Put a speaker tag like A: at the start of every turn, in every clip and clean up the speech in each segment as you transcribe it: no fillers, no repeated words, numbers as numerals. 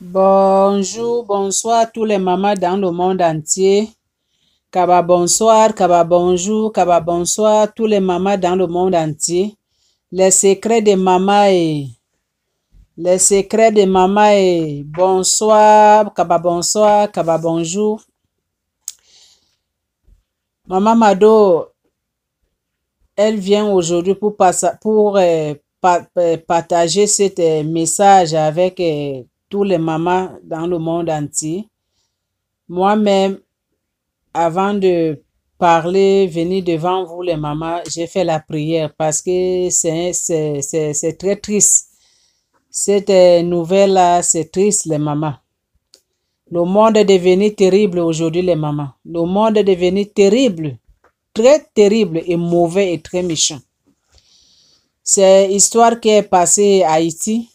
A: Bonjour, bonsoir tous les mamans dans le monde entier. Kaba bonsoir, kaba bonjour, kaba bonsoir tous les mamans dans le monde entier. Les secrets de maman et bonsoir, kaba bonjour. Maman Mado, elle vient aujourd'hui pour partager ce message avec tous les mamans dans le monde entier. Moi-même, avant de parler, venir devant vous les mamans, j'ai fait la prière parce que c'est très triste. Cette nouvelle-là, c'est triste les mamans. Le monde est devenu terrible aujourd'hui les mamans. Le monde est devenu terrible, très terrible et mauvais et très méchant. C'est l'histoire qui est passée à Haïti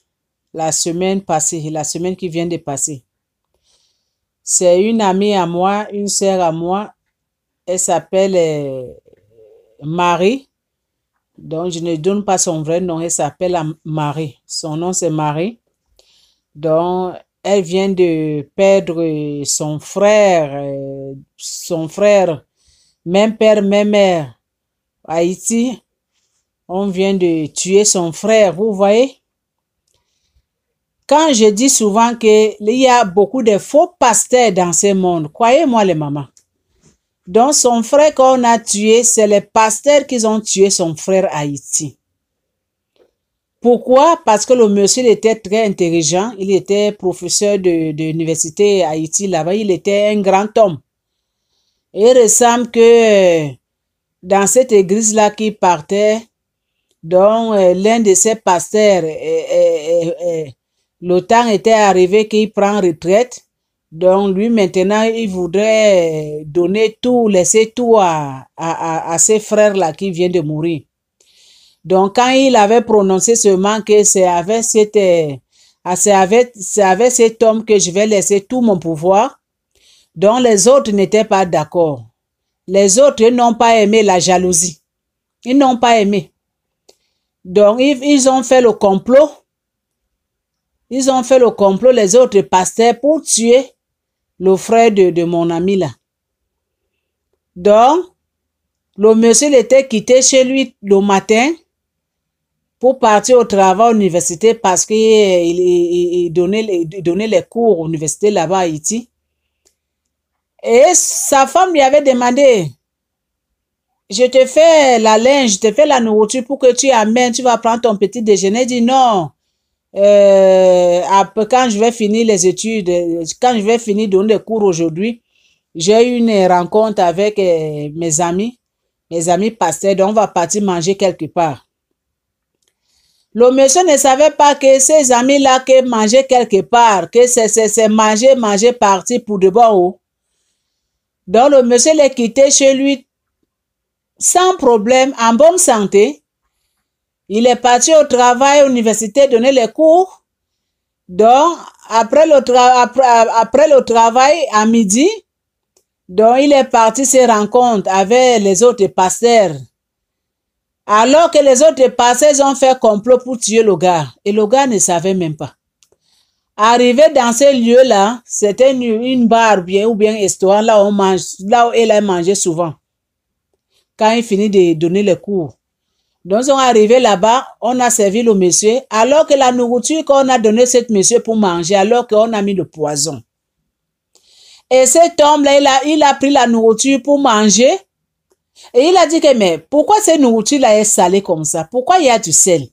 A: la semaine passée, la semaine qui vient de passer. C'est une amie à moi, une sœur à moi. Elle s'appelle Marie. Donc, je ne donne pas son vrai nom. Elle s'appelle Marie. Son nom, c'est Marie. Donc, elle vient de perdre son frère, même père, même mère. Haïti, on vient de tuer son frère, vous voyez? Quand je dis souvent qu'il y a beaucoup de faux pasteurs dans ce monde, croyez-moi les mamans. Donc son frère qu'on a tué, c'est les pasteurs qui ont tué son frère Haïti. Pourquoi? Parce que le monsieur il était très intelligent, il était professeur de l'université Haïti là-bas, il était un grand homme. Et il ressemble que dans cette église-là qui partait, donc l'un de ses pasteurs, le temps était arrivé qu'il prend retraite. Donc, lui, maintenant, il voudrait donner tout, laisser tout à ses frères-là qui viennent de mourir. Donc, quand il avait prononcé seulement que c'est avec cet homme que je vais laisser tout mon pouvoir, donc les autres n'étaient pas d'accord. Les autres n'ont pas aimé la jalousie. Ils n'ont pas aimé. Donc, ils ont fait le complot. Ils ont fait le complot, les autres pasteurs, pour tuer le frère de mon ami là. Donc, le monsieur était quitté chez lui le matin pour partir au travail à l'université parce qu'il donnait les cours à l'université là-bas à Haïti. Et sa femme lui avait demandé, je te fais la linge, je te fais la nourriture pour que tu amènes, tu vas prendre ton petit déjeuner. Il dit non. Après, quand je vais finir les études, quand je vais finir de donner des cours aujourd'hui, j'ai eu une rencontre avec mes amis pasteurs, donc on va partir manger quelque part. Le monsieur ne savait pas que ces amis-là qui mangeaient quelque part, que c'est manger, partir pour de bon. Donc le monsieur les quitté chez lui sans problème, en bonne santé. Il est parti au travail, à l'université, donner les cours. Donc, après le travail, à midi, donc il est parti se rencontrer avec les autres pasteurs. Alors que les autres pasteurs ont fait complot pour tuer le gars. Et le gars ne savait même pas. Arrivé dans ce lieu-là, c'était une bar ou bien un restaurant là où il a mangé souvent. Quand il finit de donner les cours. Donc, ils sont arrivés là-bas, on a servi le monsieur, alors que la nourriture qu'on a donnée à ce monsieur pour manger, alors qu'on a mis le poison. Et cet homme-là, il a pris la nourriture pour manger, et il a dit que, mais pourquoi cette nourriture-là est salée comme ça? Pourquoi il y a du sel?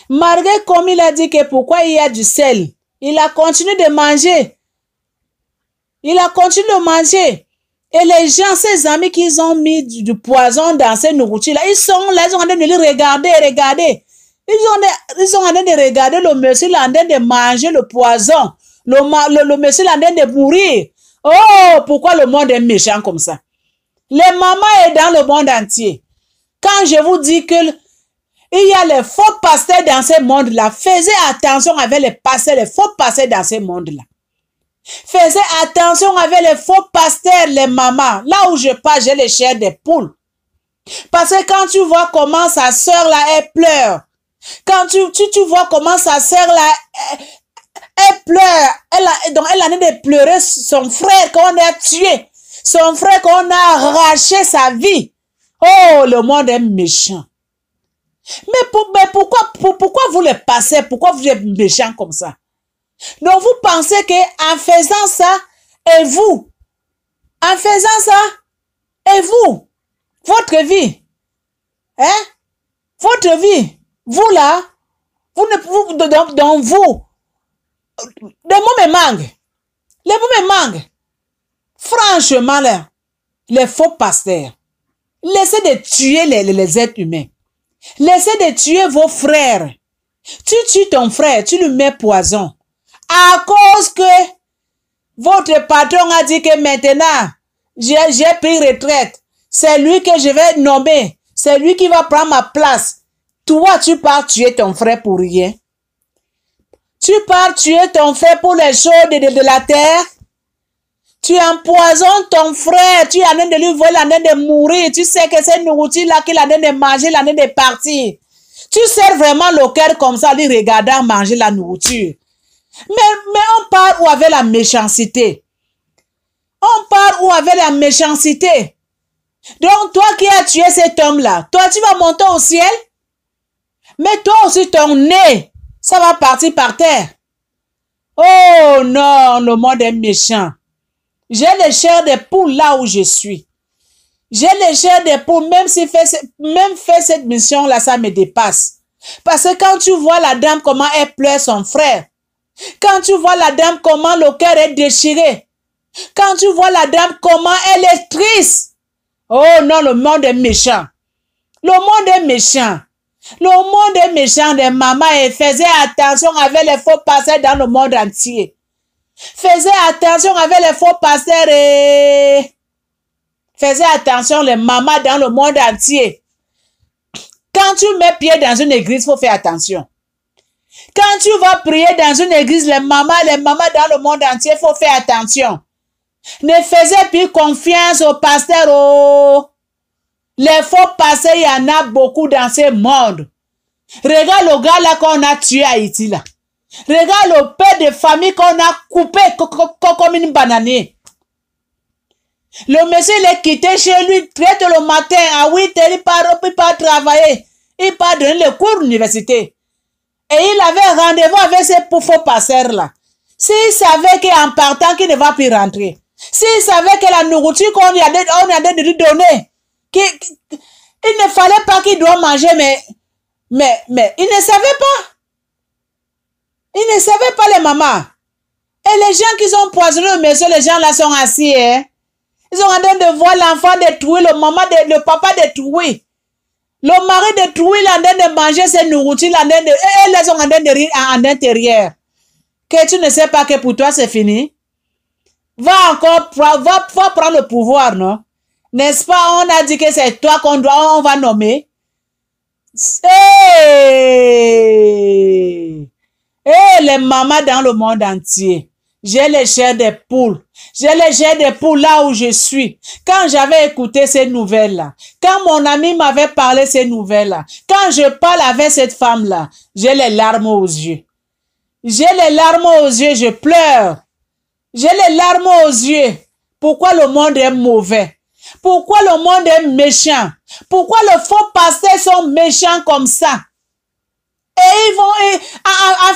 A: Malgré comme il a dit que pourquoi il y a du sel, il a continué de manger. Il a continué de manger. Et les gens, ses amis qui ont mis du poison dans ces nourritures-là, ils sont là, ils sont en train de les regarder. Ils sont en train de regarder le monsieur là, en train de manger le poison. Le monsieur là, en train de mourir. Oh, pourquoi le monde est méchant comme ça? Les mamans est dans le monde entier. Quand je vous dis que il y a les faux pasteurs dans ce monde-là, faites attention avec les pasteurs, les faux pasteurs dans ce monde-là. Faites attention avec les faux pasteurs, les mamans. Là où je passe, j'ai les chairs des poules. Parce que quand tu vois comment sa soeur là, elle pleure. Quand tu vois comment sa soeur là, elle pleure. Elle est en train de pleurer son frère qu'on a tué. Son frère qu'on a arraché sa vie. Oh, le monde est méchant. Mais pourquoi vous le passez? Pourquoi vous êtes méchant comme ça? Donc vous pensez que en faisant ça, et vous, en faisant ça, et vous, votre vie, hein? Votre vie, vous là, dans vous, les mots me manquent. Les mots me manquent. Franchement, là, les faux pasteurs, laissez de tuer les êtres humains. Laissez de tuer vos frères. Tu tues ton frère, tu lui mets poison. À cause que votre patron a dit que maintenant, j'ai pris retraite. C'est lui que je vais nommer. C'est lui qui va prendre ma place. Toi, tu pars tuer ton frère pour rien. Tu pars tuer ton frère pour les choses de la terre. Tu empoisonnes ton frère. Tu es en train de lui voler, en train de mourir. Tu sais que c'est nourriture-là qu'il a en train de manger, il a en train de partir. Tu sers vraiment le cœur comme ça, lui regardant manger la nourriture. Mais on part où avec la méchanceté. On part où avec la méchanceté. Donc, toi qui as tué cet homme-là, toi, tu vas monter au ciel. Mais toi aussi, ton nez, ça va partir par terre. Oh non, le monde est méchant. J'ai les chairs des poules là où je suis. J'ai les chairs des poules, même faire cette mission-là, ça me dépasse. Parce que quand tu vois la dame, comment elle pleure son frère. Quand tu vois la dame, comment le cœur est déchiré. Quand tu vois la dame, comment elle est triste. Oh non, le monde est méchant. Le monde est méchant. Le monde est méchant des mamans et faisait attention avec les faux pasteurs dans le monde entier. Faisait attention avec les faux pasteurs et faisait attention les mamans dans le monde entier. Quand tu mets pied dans une église, il faut faire attention. Quand tu vas prier dans une église, les mamans dans le monde entier, il faut faire attention. Ne faisez plus confiance aux pasteurs. Oh. Les faux pasteurs, il y en a beaucoup dans ce monde. Regarde le gars là qu'on a tué à Haïti là. Regarde le père de famille qu'on a coupé comme une bananier. Le monsieur il est quitté chez lui, traite le matin à 8h, il part travailler. Il part donner le cours à l'université. Et il avait rendez-vous avec ces faux pasteurs là. S'il savait qu'en partant, qu'il ne va plus rentrer. S'il savait que la nourriture qu'on a de lui donner, il ne fallait pas qu'il doit manger, mais il ne savait pas. Il ne savait pas les mamans. Et les gens qui sont poisonnés, monsieur, les gens là sont assis, hein. Ils sont en train de voir l'enfant détruit, le papa détruit. Le mari détruit, il est en train de manger ses nourritures, et elles sont en train de rire en intérieur. Que tu ne sais pas que pour toi c'est fini. Va prendre le pouvoir, non? N'est-ce pas? On a dit que c'est toi on va nommer. Les mamans dans le monde entier. J'ai les chairs des poules. J'ai les chairs des poules là où je suis. Quand j'avais écouté ces nouvelles-là, quand mon ami m'avait parlé ces nouvelles-là, quand je parle avec cette femme-là, j'ai les larmes aux yeux. J'ai les larmes aux yeux, je pleure. J'ai les larmes aux yeux. Pourquoi le monde est mauvais? Pourquoi le monde est méchant? Pourquoi les faux pasteurs sont méchants comme ça? Et ils vont, en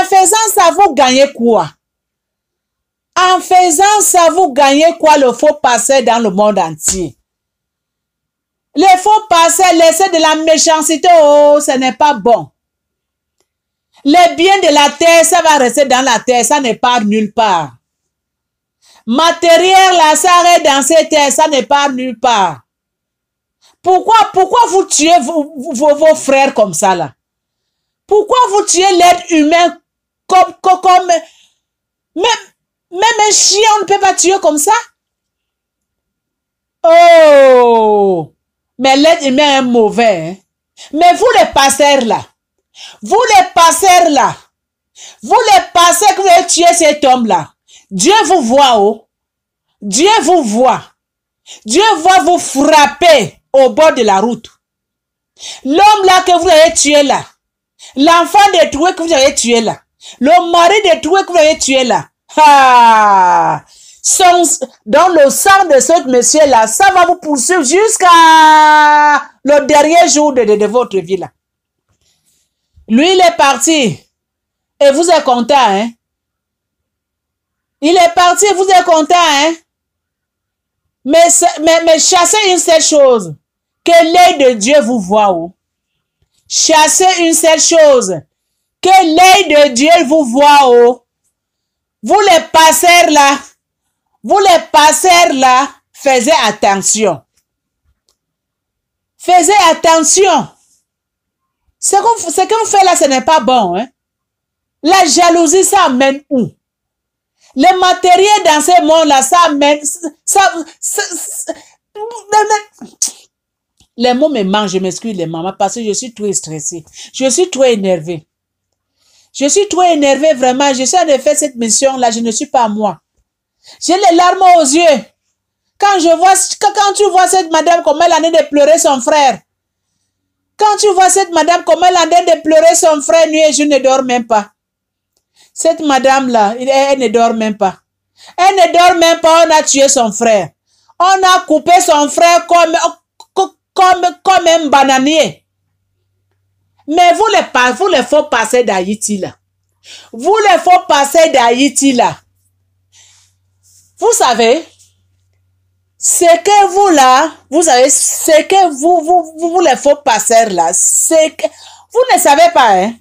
A: faisant ça, vous gagnez quoi? En faisant ça, vous gagnez quoi le faux pasteur dans le monde entier? Les faux pasteurs, laissez de la méchanceté, oh, ce n'est pas bon. Les biens de la terre, ça va rester dans la terre, ça n'est pas nulle part. Matériel, là, ça reste dans cette terre, ça n'est pas nulle part. Pourquoi vous tuez vos frères comme ça, là? Pourquoi vous tuez l'être humain comme même un chien, on ne peut pas tuer comme ça? Oh! Mais l'être humain est mauvais. Hein? Mais vous les pasteurs là, vous les pasteurs que vous avez tué cet homme là, Dieu vous voit, oh. Dieu vous voit. Dieu va vous frapper au bord de la route. L'homme là que vous avez tué là, l'enfant détruit que vous avez tué là, le mari détruit que vous avez tué là, Ah! Dans le sang de ce monsieur-là, ça va vous poursuivre jusqu'à le dernier jour de votre vie là. Lui, il est parti. Et vous êtes content, hein? Il est parti et vous êtes content, hein? Mais chassez une seule chose. Que l'œil de Dieu vous voit où? Chassez une seule chose. Que l'œil de Dieu vous voit où? Vous les passeurs là, faites attention. Faites attention. Ce que vous faites là, ce n'est pas bon, hein? La jalousie, ça amène où? Le matériel dans ce monde-là, ça amène... Les mots me manquent, je m'excuse les mamans, parce que je suis trop stressée. Je suis trop énervée. Je suis trop énervée, vraiment. J'essaie de faire cette mission-là, je ne suis pas moi. J'ai les larmes aux yeux. Quand tu vois cette madame, comme elle en est de pleurer son frère. Quand tu vois cette madame, comme elle en est de pleurer son frère, nuit et je ne dors même pas. Cette madame-là, elle ne dort même pas. Elle ne dort même pas, on a tué son frère. On a coupé son frère comme un bananier. Mais vous les faut passer d'Haïti là. Vous les faut passer d'Haïti là. Vous savez, ce que vous là, vous savez, ce que vous les faut passer là, c'est que vous ne savez pas, hein.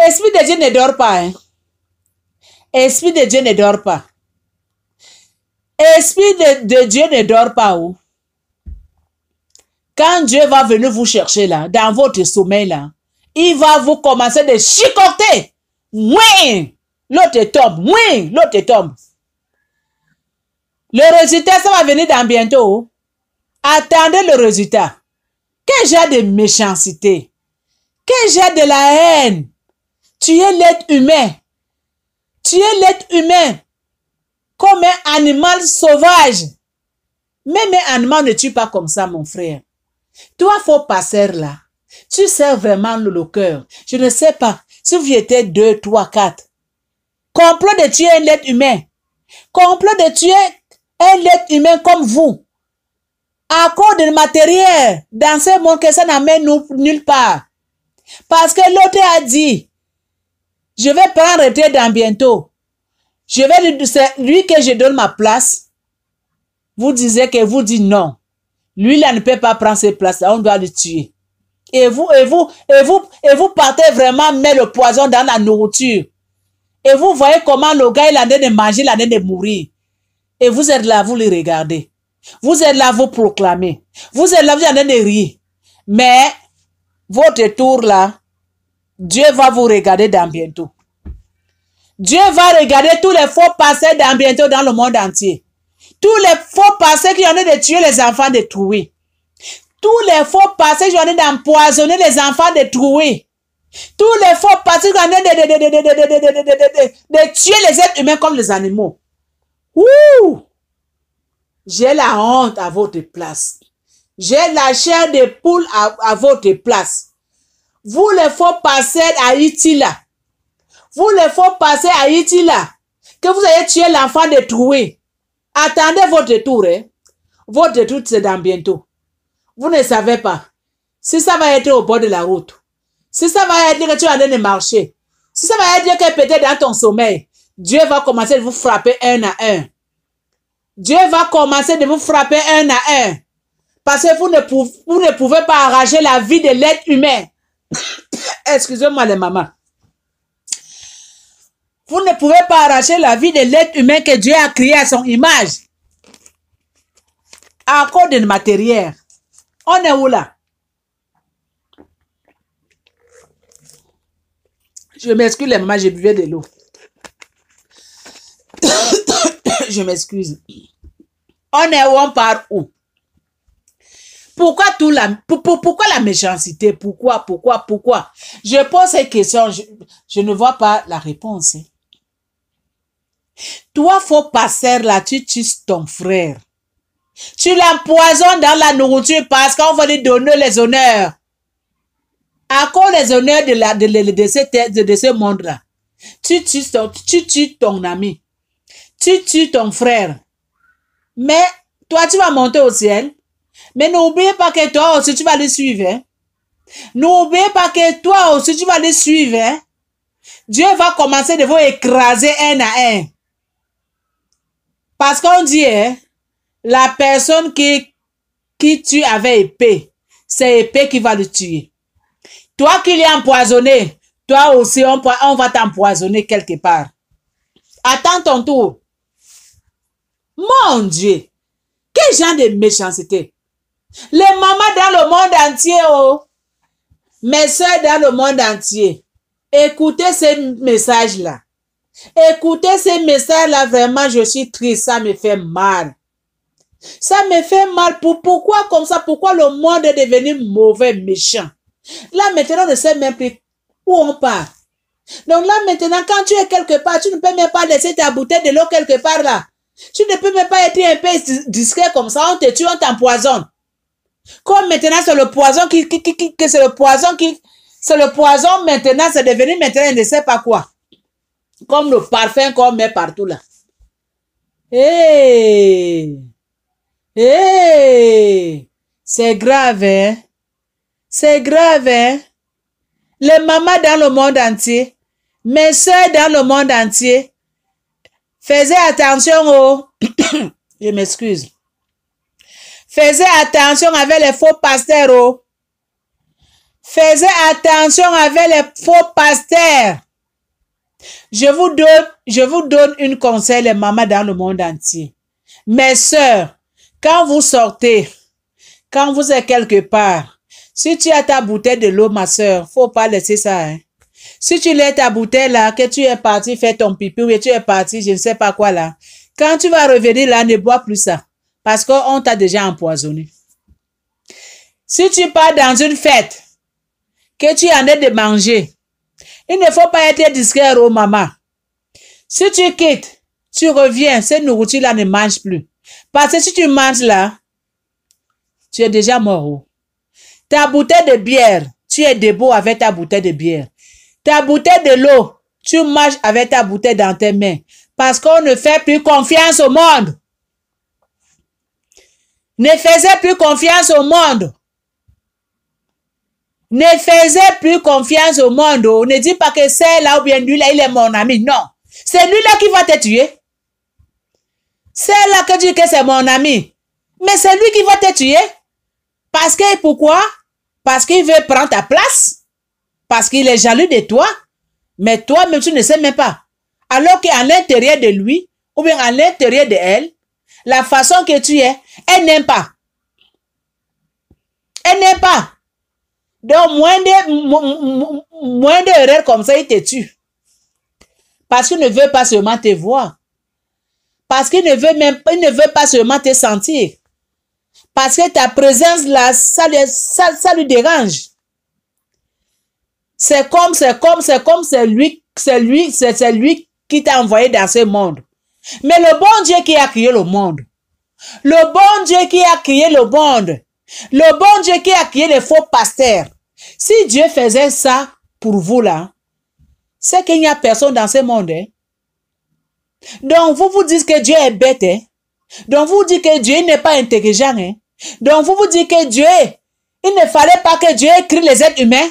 A: Esprit de Dieu ne dort pas, hein. Esprit de Dieu ne dort pas. Esprit de Dieu ne dort pas où? Quand Dieu va venir vous chercher là, dans votre sommeil là, il va vous commencer de chicoter. Oui, l'autre tombe. Oui, l'autre tombe. Le résultat, ça va venir dans bientôt. Attendez le résultat. Quel genre de méchanceté? Quel genre de la haine? Tu es l'être humain. Tu es l'être humain. Comme un animal sauvage. Même un animal ne tue pas comme ça, mon frère. Toi, faut passer là. Tu sais vraiment le cœur. Je ne sais pas. Si vous étiez 2, 3, 4. Complot de tuer un être humain. Complot de tuer un être humain comme vous. À cause de matériel. Dans ce monde que ça n'amène nulle part. Parce que l'autre a dit, je vais prendre retraite dans bientôt. C'est lui que je donne ma place. Vous disiez que vous dites non. Lui là ne peut pas prendre cette place là. On doit le tuer. Et vous partez vraiment mettre le poison dans la nourriture. Et vous voyez comment le gars il a de manger, il a de mourir. Et vous êtes là, vous le regardez. Vous êtes là, vous proclamez. Vous êtes là, vous êtes de rire. Mais votre tour là, Dieu va vous regarder dans bientôt. Dieu va regarder tous les faux passés dans bientôt dans le monde entier. Tous les faux passés qui ont de tuer les enfants de trouver. Tous les faux passés qui ont d'empoisonner les enfants de trouver. Tous les faux passés qui ont de tuer les êtres humains comme les animaux. Ouh! J'ai la honte à votre place. J'ai la chair de poule à votre place. Vous les faux passés à Haïti là. Vous les faux passés à Haïti là. Que vous ayez tué l'enfant de trouver. Attendez votre tour, hein. Votre tour, c'est dans bientôt. Vous ne savez pas. Si ça va être au bord de la route. Si ça va être que tu es en train de marcher. Si ça va être que peut-être dans ton sommeil, Dieu va commencer de vous frapper un à un. Dieu va commencer de vous frapper un à un. Parce que vous ne pouvez pas arracher la vie de l'être humain. Excusez-moi les mamans. Vous ne pouvez pas arracher la vie de l'être humain que Dieu a créé à son image. À cause de matériel. On est où là? Je m'excuse les mamans, j'ai buvais de l'eau. Je m'excuse. On est où? On part où? Pourquoi pourquoi la méchanceté? Pourquoi? Je pose ces questions, je ne vois pas la réponse. Toi, faut passer là, tu tues ton frère. Tu l'empoisonnes dans la nourriture parce qu'on va lui donner les honneurs. À cause des honneurs de ce monde-là. Tu tues ton ami. Tu tues ton frère. Mais toi, tu vas monter au ciel. Mais n'oubliez pas que toi aussi, tu vas le suivre. Hein? N'oubliez pas que toi aussi, tu vas le suivre. Hein? Dieu va commencer de vous écraser un à un. Parce qu'on dit, hein, la personne qui tue avec épée, c'est épée qui va le tuer. Toi qui l'as empoisonné, toi aussi, on va t'empoisonner quelque part. Attends ton tour. Mon Dieu, quel genre de méchanceté. Les mamans dans le monde entier, oh, mes soeurs dans le monde entier, écoutez ces messages-là. Écoutez ces messages-là, vraiment, je suis triste, ça me fait mal. Ça me fait mal. Pourquoi comme ça? Pourquoi le monde est devenu mauvais, méchant? Là, maintenant, on ne sait même plus où on part. Donc là, maintenant, quand tu es quelque part, tu ne peux même pas laisser ta bouteille de l'eau quelque part là. Tu ne peux même pas être un peu discret comme ça. On te tue, on t'empoisonne. Comme maintenant, c'est le poison c'est le poison maintenant, c'est devenu maintenant, je ne sais pas quoi. Comme le parfum qu'on met partout là. Hey! Hey! C'est grave, hein? C'est grave, hein? Les mamans dans le monde entier, mes soeurs dans le monde entier, faisaient attention aux... Je m'excuse. Faisez attention avec les faux pasteurs. Oh. Faisez attention avec les faux pasteurs. Je vous donne un conseil, les mamans dans le monde entier. Mes sœurs, quand vous sortez, quand vous êtes quelque part, si tu as ta bouteille de l'eau, ma sœur, faut pas laisser ça. Hein. Si tu laisses ta bouteille là, que tu es parti faire ton pipi, ou tu es parti, je ne sais pas quoi là, quand tu vas revenir là, ne bois plus ça. Parce qu'on t'a déjà empoisonné. Si tu pars dans une fête, que tu en es de manger, il ne faut pas être discret, oh maman. Si tu quittes, tu reviens, cette nourriture-là ne mange plus. Parce que si tu manges là, tu es déjà mort. Oh. Ta bouteille de bière, tu es debout avec ta bouteille de bière. Ta bouteille de l'eau, tu marches avec ta bouteille dans tes mains. Parce qu'on ne fait plus confiance au monde. Ne faisez plus confiance au monde. Ne faisez plus confiance au monde. Ne dis pas que c'est là ou bien lui là, il est mon ami. Non. C'est lui là qui va te tuer. C'est là que tu dis que c'est mon ami. Mais c'est lui qui va te tuer. Parce que pourquoi? Parce qu'il veut prendre ta place. Parce qu'il est jaloux de toi. Mais toi même tu ne sais même pas. Alors qu'à l'intérieur de lui, ou bien à l'intérieur de elle, la façon que tu es, elle n'aime pas. Elle n'aime pas. Donc, moins d'erreurs comme ça, il te tue. Parce qu'il ne veut pas seulement te voir. Parce qu'il ne veut pas seulement te sentir. Parce que ta présence là, ça lui dérange. C'est lui qui t'a envoyé dans ce monde. Mais le bon Dieu qui a créé le monde, le bon Dieu qui a créé le monde, le bon Dieu qui a créé les faux pasteurs, si Dieu faisait ça pour vous là, c'est qu'il n'y a personne dans ce monde. Hein? Donc vous vous dites que Dieu est bête. Hein? Donc vous dites que Dieu n'est pas intelligent. Hein? Donc vous vous dites que Dieu, il ne fallait pas que Dieu crée les êtres humains.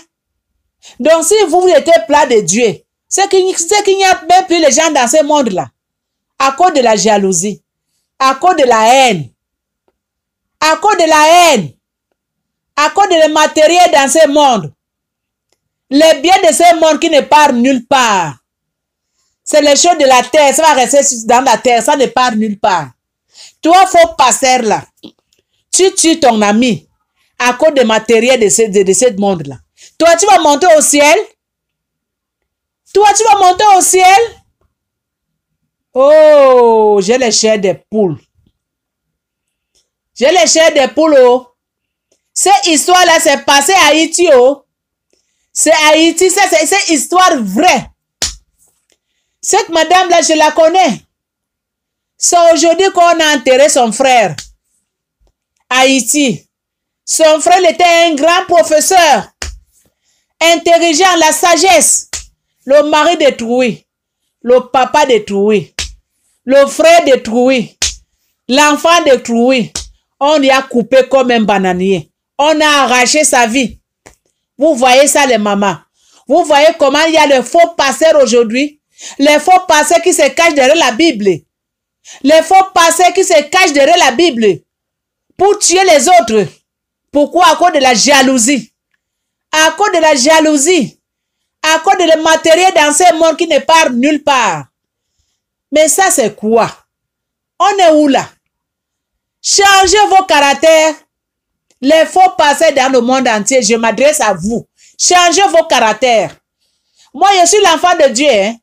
A: Donc si vous étiez plat de Dieu, c'est qu'il n'y a même plus les gens dans ce monde là. À cause de la jalousie, à cause de la haine, à cause de la haine, à cause de le matériel dans ce monde, les biens de ce monde qui ne partent nulle part. C'est les choses de la terre, ça va rester dans la terre, ça ne part nulle part. Toi, faux pasteur là, tu tues ton ami à cause de matériel de ce monde là. Toi, tu vas monter au ciel? Toi, tu vas monter au ciel? Oh, j'ai les chairs des poules. J'ai les chairs des poules, oh. Cette histoire-là, c'est passé à Haïti, oh. C'est Haïti, c'est une histoire vraie. Cette madame-là, je la connais. C'est aujourd'hui qu'on a enterré son frère. Haïti. Son frère était un grand professeur. Intelligent, la sagesse. le mari détruit, le papa détruit, le frère détruit, l'enfant détruit. On y a coupé comme un bananier. On a arraché sa vie. Vous voyez ça, les mamans. Vous voyez comment il y a les faux pasteurs aujourd'hui. Les faux pasteurs qui se cachent derrière la Bible. Les faux pasteurs qui se cachent derrière la Bible. Pour tuer les autres. Pourquoi? À cause de la jalousie. À cause de la jalousie. À cause de le matériel dans ce monde qui ne part nulle part. Mais ça, c'est quoi? On est où là? Changez vos caractères. Les faux pasteurs dans le monde entier, je m'adresse à vous. Changez vos caractères. Moi, je suis l'enfant de Dieu. Hein?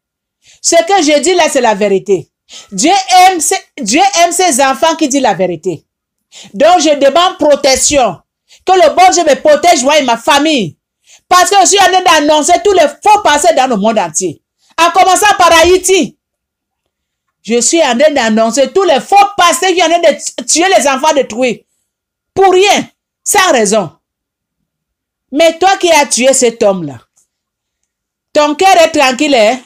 A: Ce que je dis là, c'est la vérité. Dieu aime ses enfants qui disent la vérité. Donc, je demande protection. Que le bon Dieu me protège, moi et ma famille. Parce que je suis en train d'annoncer tous les faux pasteurs dans le monde entier. En commençant par Haïti. Je suis en train d'annoncer tous les faux pasteurs qui sont en train de tuer les enfants détruits. Pour rien. Sans raison. Mais toi qui as tué cet homme-là, ton cœur est tranquille, hein?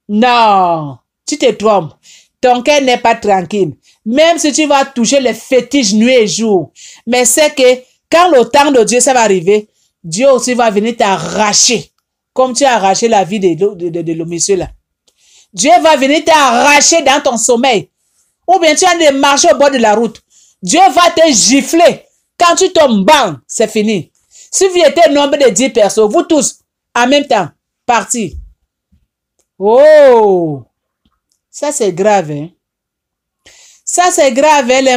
A: Non. Tu te trompes. Ton cœur n'est pas tranquille. Même si tu vas toucher les fétiches nuit et jour. Mais c'est que quand le temps de Dieu, ça va arriver, Dieu aussi va venir t'arracher. Comme tu as arraché la vie de monsieur là. Dieu va venir t'arracher dans ton sommeil. Ou bien tu as de marcher au bord de la route. Dieu va te gifler. Quand tu tombes, bang, c'est fini. Si vous étiez nombre de 10 personnes, vous tous, en même temps, partis. Oh! Ça, c'est grave, hein? Ça, c'est grave, hein, les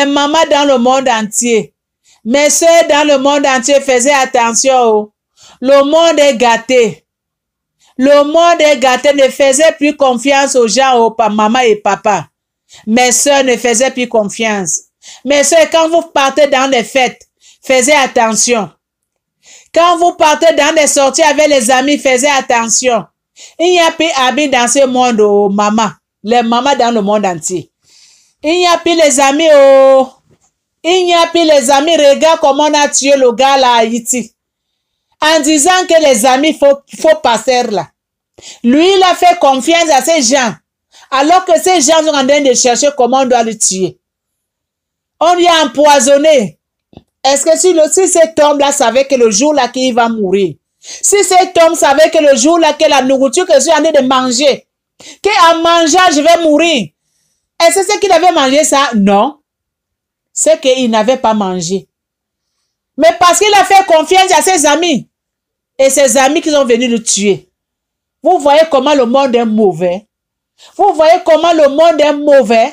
A: mamans dans le monde entier. Mes soeurs dans le monde entier, faisaient attention. Oh. Le monde est gâté. Le monde est gâté. Ne faisait plus confiance aux gens, aux maman et papa. Mes soeurs ne faisaient plus confiance. Mes soeurs, quand vous partez dans les fêtes, faites attention. Quand vous partez dans des sorties avec les amis, faites attention. Il n'y a plus amis dans ce monde, oh, maman. Les mamans dans le monde entier. Il n'y a plus les amis, oh. Il n'y a plus les amis. Regarde comment on a tué le gars là à Haïti. En disant que les amis faut passer là. Lui, il a fait confiance à ces gens. Alors que ces gens sont en train de chercher comment on doit le tuer. On lui a empoisonné. Est-ce que si cet homme-là savait que le jour-là qu'il va mourir, si cet homme savait que le jour-là que la nourriture que je suis en train de manger, qu'en mangeant je vais mourir, est-ce que c'est qu'il avait mangé ça? Non. C'est qu'il n'avait pas mangé. Mais parce qu'il a fait confiance à ses amis. Et ses amis qui sont venus le tuer. Vous voyez comment le monde est mauvais. Vous voyez comment le monde est mauvais.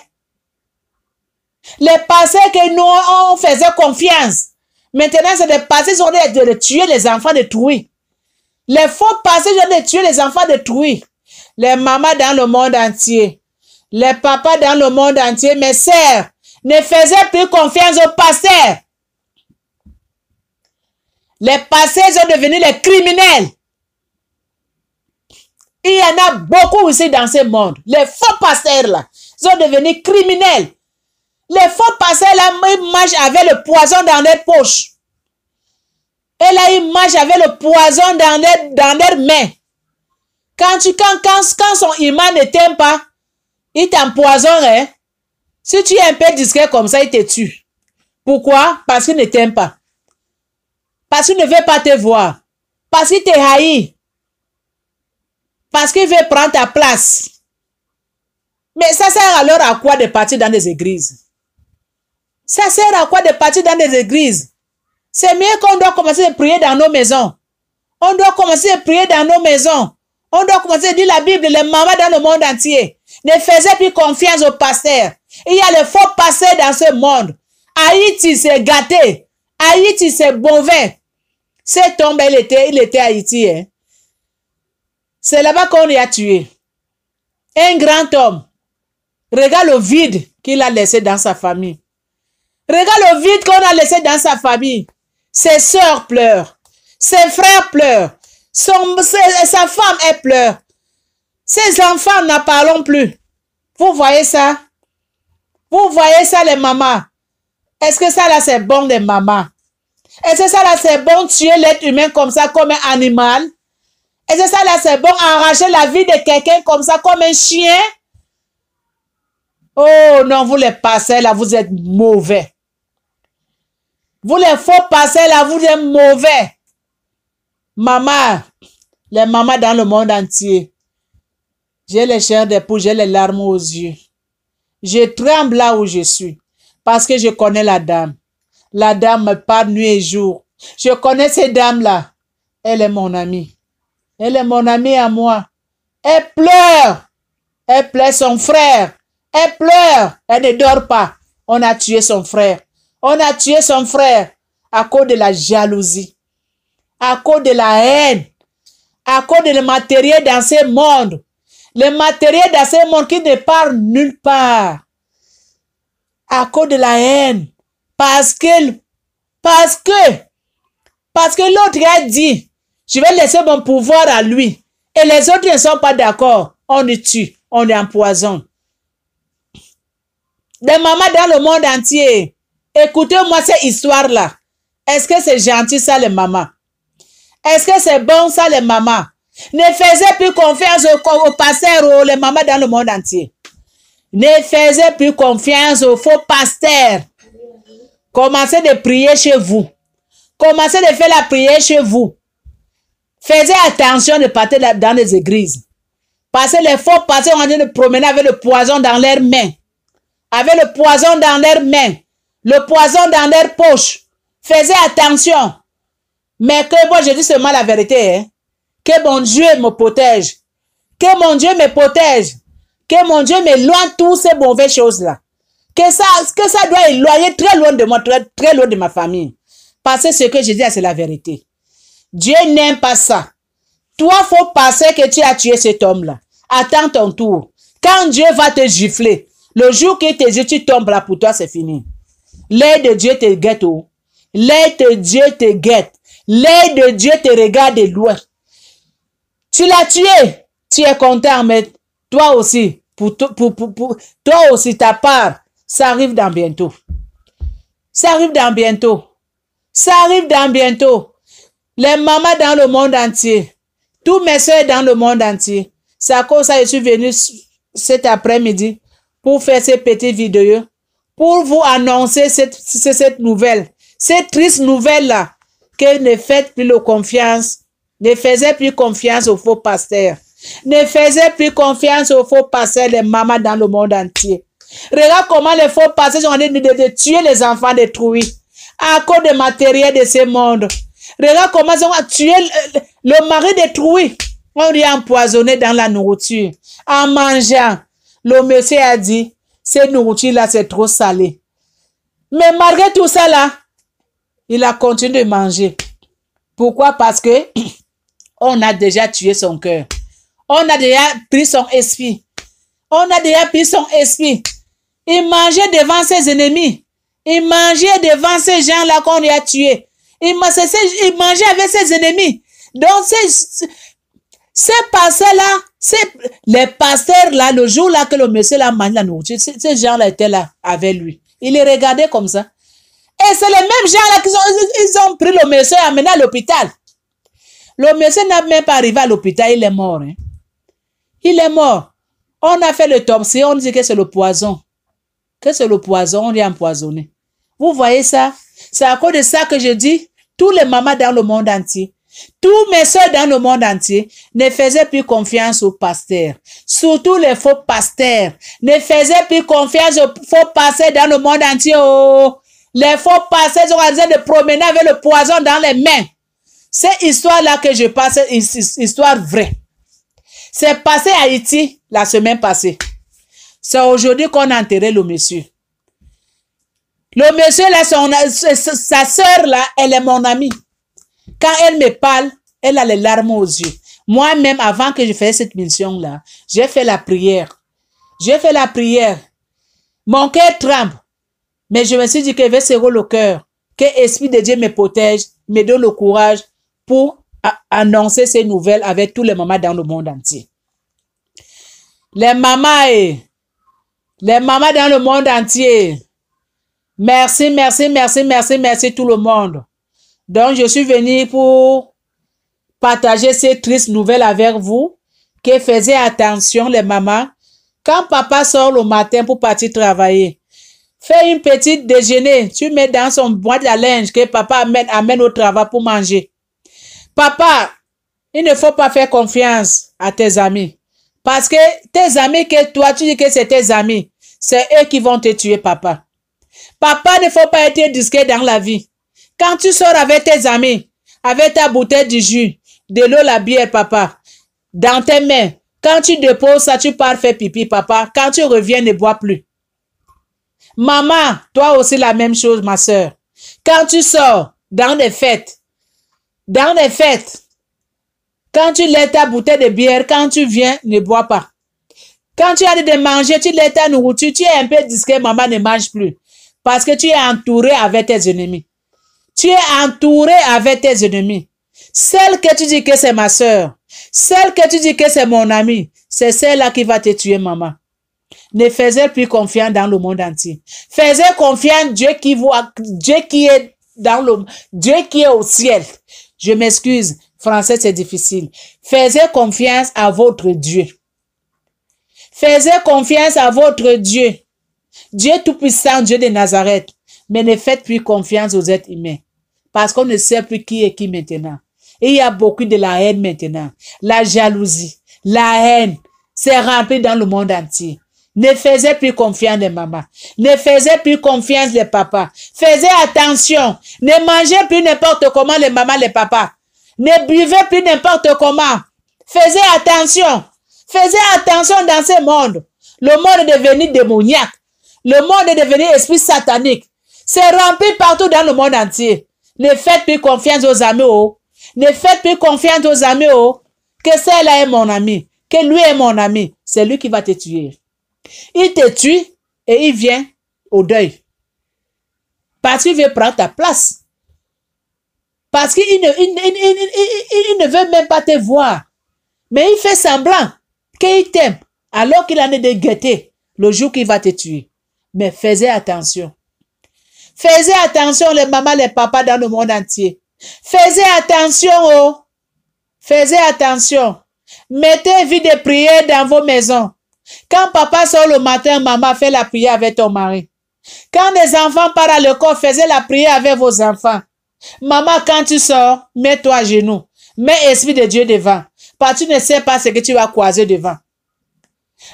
A: Les pasteurs que nous, on faisait confiance. Maintenant, c'est des pasteurs qui sont de tuer les enfants détruits. Les faux pasteurs sont de tuer les enfants détruits. Les mamans dans le monde entier. Les papas dans le monde entier. Mes sœurs ne faisaient plus confiance aux pasteurs. Les pasteurs sont devenus les criminels. Il y en a beaucoup aussi dans ce monde. Les faux pasteurs là sont devenus criminels. Les faux pasteurs là, ils marchent avec le poison dans leurs poches. Et là, ils marchent avec le poison dans leurs mains. Quand son imam ne t'aime pas, il t'empoisonne. Hein? Si tu es un peu discret comme ça, il te tue. Pourquoi? Parce qu'il ne t'aime pas. Parce qu'il ne veut pas te voir. Parce qu'il te haït. Parce qu'il veut prendre ta place. Mais ça sert alors à quoi de partir dans des églises? Ça sert à quoi de partir dans des églises? C'est mieux qu'on doit commencer à prier dans nos maisons. On doit commencer à prier dans nos maisons. On doit commencer à dire la Bible. Les mamans dans le monde entier ne faisaient plus confiance aux pasteurs. Il y a les faux pasteurs dans ce monde. Haïti, c'est gâté. Haïti, c'est mauvais. Cet homme, il était à Haïti. Hein. C'est là-bas qu'on y a tué. Un grand homme. Regarde le vide qu'il a laissé dans sa famille. Regarde le vide qu'on a laissé dans sa famille. Ses sœurs pleurent. Ses frères pleurent. Sa femme, elle pleure. Ses enfants n'en parlons plus. Vous voyez ça? Vous voyez ça, les mamans? Est-ce que ça là, c'est bon, les mamans? Est-ce que ça là, c'est bon tuer l'être humain comme ça, comme un animal? Et c'est ça là, c'est bon, arracher la vie de quelqu'un comme ça, comme un chien. Oh non, vous les passez là, vous êtes mauvais. Vous les faux passez là, vous êtes mauvais. Maman, les mamans dans le monde entier, j'ai les chairs d'époux, j'ai les larmes aux yeux. Je tremble là où je suis parce que je connais la dame. La dame me parle nuit et jour. Je connais ces dames-là. Elle est mon amie. Elle est mon amie à moi. Elle pleure. Elle pleure son frère. Elle pleure. Elle ne dort pas. On a tué son frère. On a tué son frère à cause de la jalousie, à cause de la haine, à cause de le matériel dans ce monde. Le matériel dans ce monde qui ne part nulle part. À cause de la haine. Parce que l'autre a dit, je vais laisser mon pouvoir à lui. Et les autres ne sont pas d'accord. On le tue, on l'empoisonne. Des mamans dans le monde entier, écoutez-moi cette histoire-là. Est-ce que c'est gentil ça les mamans? Est-ce que c'est bon ça les mamans? Ne faisez plus confiance aux pasteurs ou les mamans dans le monde entier. Ne faisez plus confiance aux faux pasteurs. Commencez de prier chez vous. Commencez de faire la prière chez vous. Faites attention de partir dans les églises. Parce que les faux pasteurs ont en train de promener avec le poison dans leurs mains. Avec le poison dans leurs mains. Le poison dans leurs poches. Faites attention. Mais que moi je dis seulement la vérité. Hein? Que mon Dieu me protège. Que mon Dieu me protège. Que mon Dieu m'éloigne toutes ces mauvaises choses-là. Que ça doit éloigner très loin de moi, très loin de ma famille. Parce que ce que je dis, c'est la vérité. Dieu n'aime pas ça. Toi, faut passer que tu as tué cet homme-là. Attends ton tour. Quand Dieu va te gifler, le jour que tu tombes là, pour toi, c'est fini. L'œil de Dieu te guette. L'œil de Dieu te guette. L'œil de Dieu te regarde de loin. Tu l'as tué. Tu es content, mais toi aussi, pour toi aussi, ta part, ça arrive dans bientôt. Ça arrive dans bientôt. Ça arrive dans bientôt. Les mamans dans le monde entier, tous mes soeurs dans le monde entier, c'est à cause ça que je suis venue cet après-midi pour faire ces petites vidéos, pour vous annoncer cette nouvelle, cette triste nouvelle-là, que ne faites plus confiance, ne faites plus confiance aux faux pasteurs. Ne faites plus confiance aux faux pasteurs, les mamans dans le monde entier. Regarde comment les faux pasteurs sont en train de tuer les enfants détruits à cause du matériel de ce monde. Regarde comment ils ont tué le mari détruit. On lui a empoisonné dans la nourriture. En mangeant, le monsieur a dit, cette nourriture-là, c'est trop salé. Mais malgré tout ça, là, il a continué de manger. Pourquoi? Parce que on a déjà tué son cœur. On a déjà pris son esprit. On a déjà pris son esprit. Il mangeait devant ses ennemis. Il mangeait devant ces gens-là qu'on lui a tués. Il mangeait avec ses ennemis. Donc, ces pasteurs-là, les pasteurs-là, le jour-là que le monsieur a mangé la nourriture, ces gens-là étaient là avec lui. Il les regardait comme ça. Et c'est les mêmes gens-là qui ont pris le monsieur et amené à l'hôpital. Le monsieur n'a même pas arrivé à l'hôpital, il est mort. Hein. Il est mort. On a fait l'autopsie, on dit que c'est le poison. Que c'est le poison, on l'a empoisonné. Vous voyez ça? C'est à cause de ça que je dis, tous les mamans dans le monde entier, tous mes soeurs dans le monde entier, ne faisaient plus confiance aux pasteurs. Surtout les faux pasteurs. Ne faisaient plus confiance aux faux pasteurs dans le monde entier. Oh. Les faux pasteurs sont en train de promener avec le poison dans les mains. Cette histoire-là que je passe, c'est une histoire vraie. C'est passé à Haïti la semaine passée. C'est aujourd'hui qu'on a enterré le monsieur. Le monsieur, là, sa soeur, là, elle est mon amie. Quand elle me parle, elle a les larmes aux yeux. Moi-même, avant que je fasse cette mission-là, j'ai fait la prière. J'ai fait la prière. Mon cœur tremble. Mais je me suis dit que je vais serrer le cœur. Que l'Esprit de Dieu me protège, me donne le courage pour annoncer ces nouvelles avec tous les mamans dans le monde entier. Les mamans dans le monde entier. Merci, merci, merci, merci, merci tout le monde. Donc, je suis venue pour partager ces tristes nouvelles avec vous, que faisiez attention les mamans. Quand papa sort le matin pour partir travailler, fais une petite déjeuner, tu mets dans son boîte à linge que papa amène au travail pour manger. Papa, il ne faut pas faire confiance à tes amis. Parce que tes amis que toi, tu dis que c'est tes amis, c'est eux qui vont te tuer, papa. Papa, ne faut pas être discret dans la vie. Quand tu sors avec tes amis, avec ta bouteille de jus, de l'eau, la bière, papa, dans tes mains, quand tu déposes ça, tu pars faire pipi, papa. Quand tu reviens, ne bois plus. Maman, toi aussi la même chose, ma soeur. Quand tu sors dans des fêtes, quand tu lèves ta bouteille de bière, quand tu viens, ne bois pas. Quand tu as de manger, tu lèves ta nourriture, tu es un peu discret, maman ne mange plus. Parce que tu es entouré avec tes ennemis. Tu es entouré avec tes ennemis. Celle que tu dis que c'est ma soeur, celle que tu dis que c'est mon ami, c'est celle-là qui va te tuer, maman. Ne faisez plus confiance dans le monde entier. Faisez confiance Dieu qui voit, Dieu qui est dans le, Dieu qui est au ciel. Je m'excuse, français c'est difficile. Faisez confiance à votre Dieu. Faisez confiance à votre Dieu. Dieu tout-puissant, Dieu de Nazareth. Mais ne faites plus confiance aux êtres humains. Parce qu'on ne sait plus qui est qui maintenant. Et il y a beaucoup de la haine maintenant. La jalousie, la haine, c'est rempli dans le monde entier. Ne faisez plus confiance les mamans. Ne faisez plus confiance les papas. Faisez attention. Ne mangez plus n'importe comment les mamans, les papas. Ne buvez plus n'importe comment. Faisez attention. Faisez attention dans ce monde. Le monde est devenu démoniaque. Le monde est devenu esprit satanique. C'est rempli partout dans le monde entier. Ne faites plus confiance aux amis. Oh. Ne faites plus confiance aux amis. Oh. Que celle-là est mon ami. Que lui est mon ami. C'est lui qui va te tuer. Il te tue et il vient au deuil. Parce qu'il veut prendre ta place. Parce qu'il ne veut même pas te voir. Mais il fait semblant qu'il t'aime. Alors qu'il en est de guetter le jour qu'il va te tuer. Mais faisez attention. Faisez attention les mamans, les papas dans le monde entier. Faisez attention. Oh. Faisez attention. Mettez vie de prière dans vos maisons. Quand papa sort le matin, maman fait la prière avec ton mari. Quand les enfants partent à l'école, faites la prière avec vos enfants. Maman, quand tu sors, mets-toi à genoux. Mets l'Esprit de Dieu devant. Parce que tu ne sais pas ce que tu vas croiser devant.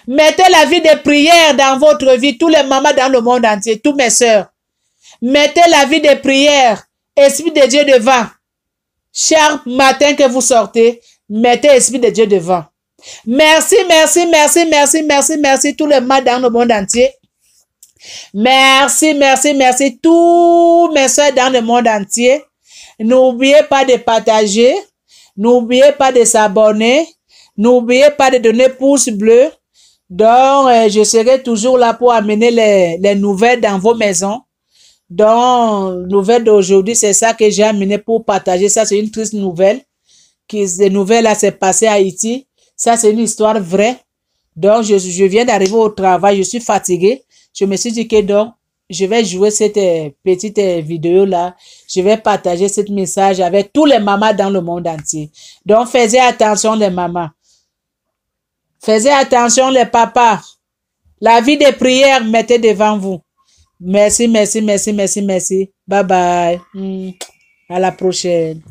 A: Mettez la vie de prière dans votre vie. Tous les mamans dans le monde entier, tous mes soeurs. Mettez la vie de prière, Esprit de Dieu devant. Chaque matin que vous sortez, mettez l'Esprit de Dieu devant. Merci, merci, merci, merci, merci, merci, tous les mamans dans le monde entier. Merci, merci, merci, tous mes soeurs dans le monde entier. N'oubliez pas de partager. N'oubliez pas de s'abonner. N'oubliez pas de donner pouce bleu. Donc, je serai toujours là pour amener les nouvelles dans vos maisons. Donc, nouvelle d'aujourd'hui, c'est ça que j'ai amené pour partager. Ça, c'est une triste nouvelle. Ces nouvelles-là, c'est passé à Haïti. Ça, c'est une histoire vraie. Donc, je viens d'arriver au travail. Je suis fatiguée. Je me suis dit que donc, je vais jouer cette petite vidéo-là. Je vais partager ce message avec tous les mamans dans le monde entier. Donc, faites attention les mamans. Faites attention les papas. La vie de prière, mettez devant vous. Merci, merci, merci, merci, merci. Bye bye. À la prochaine.